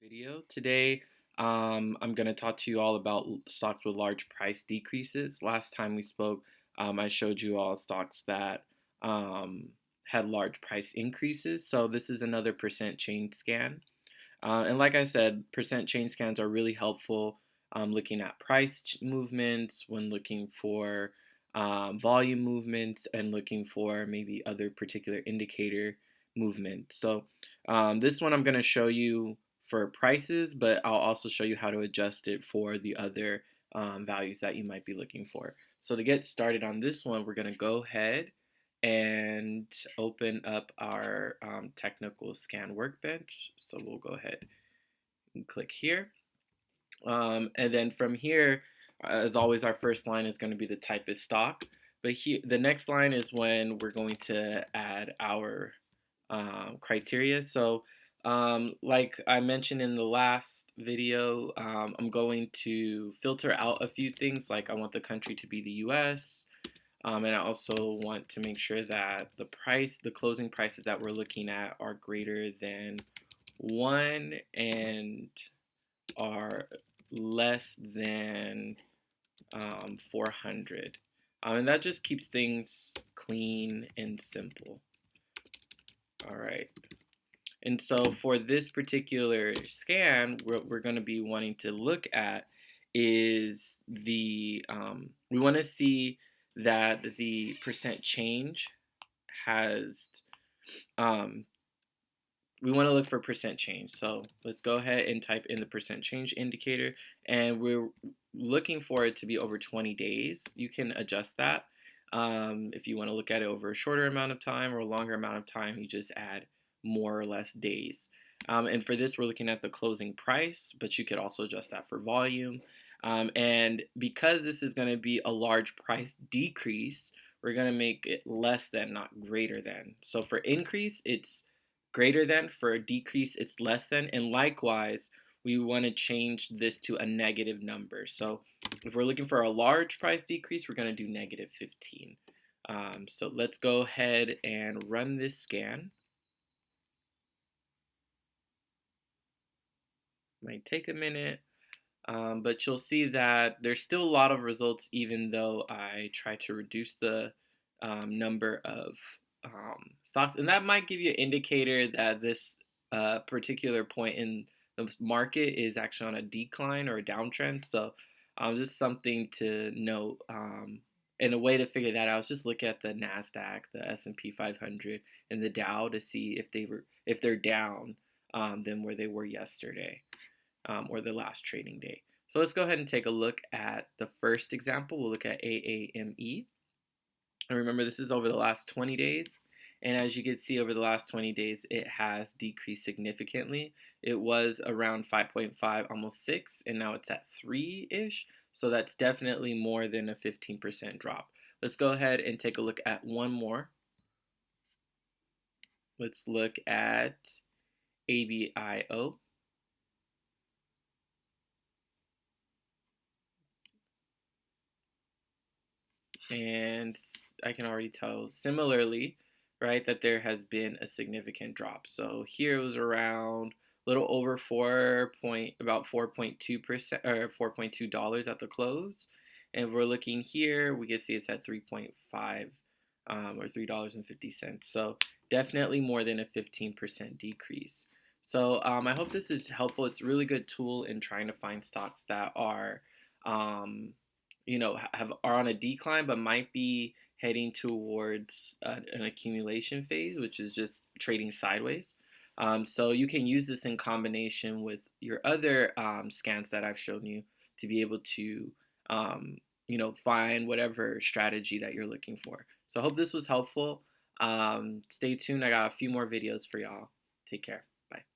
Video. Today, I'm going to talk to you all about stocks with large price decreases. Last time we spoke, I showed you all stocks that um, had large price increases. So this is another percent change scan. And like I said, percent change scans are really helpful looking at movements, when looking for volume movements, and looking for maybe other particular indicator movements. So this one I'm going to show you for prices, but I'll also show you how to adjust it for the other values that you might be looking for. So to get started on this one, we're going to go ahead and open up our technical scan workbench. So we'll go ahead and click here. And then from here, as always, our first line is going to be the type of stock. But here, the next line is when we're going to add our criteria. So like I mentioned in the last video, I'm going to filter out a few things, like I want the country to be the US, and I also want to make sure that the closing prices that we're looking at are greater than 1 and are less than 400. And that just keeps things clean and simple. All right. And so for this particular scan, what we're going to be wanting to look at is we want to see that the percent change has, um, we want to look for percent change. So let's go ahead and type in the percent change indicator, and we're looking for it to be over 20 days. You can adjust that. If you want to look at it over a shorter amount of time or a longer amount of time, you just add more or less days. And for this, we're looking at the closing price, but you could also adjust that for volume. And because this is going to be a large price decrease, we're going to make it less than, not greater than. So for increase, it's greater than. For a decrease, it's less than. And likewise, we want to change this to a negative number. So if we're looking for a large price decrease, we're going to do negative 15. So let's go ahead and run this scan. Might take a minute, but you'll see that there's still a lot of results even though I try to reduce the number of stocks. And that might give you an indicator that this particular point in the market is actually on a decline or a downtrend. So just something to note. And a way to figure that out is just look at the Nasdaq, the S&P 500, and the Dow to see if they're down than where they were yesterday or the last trading day. So let's go ahead and take a look at the first example. We'll look at AAME. And remember, this is over the last 20 days. And as you can see, over the last 20 days, it has decreased significantly. It was around 5.5, almost 6, and now it's at 3-ish. So that's definitely more than a 15% drop. Let's go ahead and take a look at one more. Let's look at ABIO. And I can already tell similarly, right, that there has been a significant drop. So here it was around a little over about 4.2% or $4.2 at the close. And if we're looking here, we can see it's at 3.5 or $3.50. So definitely more than a 15% decrease. So I hope this is helpful. It's a really good tool in trying to find stocks that are are on a decline but might be heading towards an accumulation phase, which is just trading sideways. So you can use this in combination with your other scans that I've shown you to be able to find whatever strategy that you're looking for. So I hope this was helpful. Stay tuned. I got a few more videos for y'all. Take care. Bye.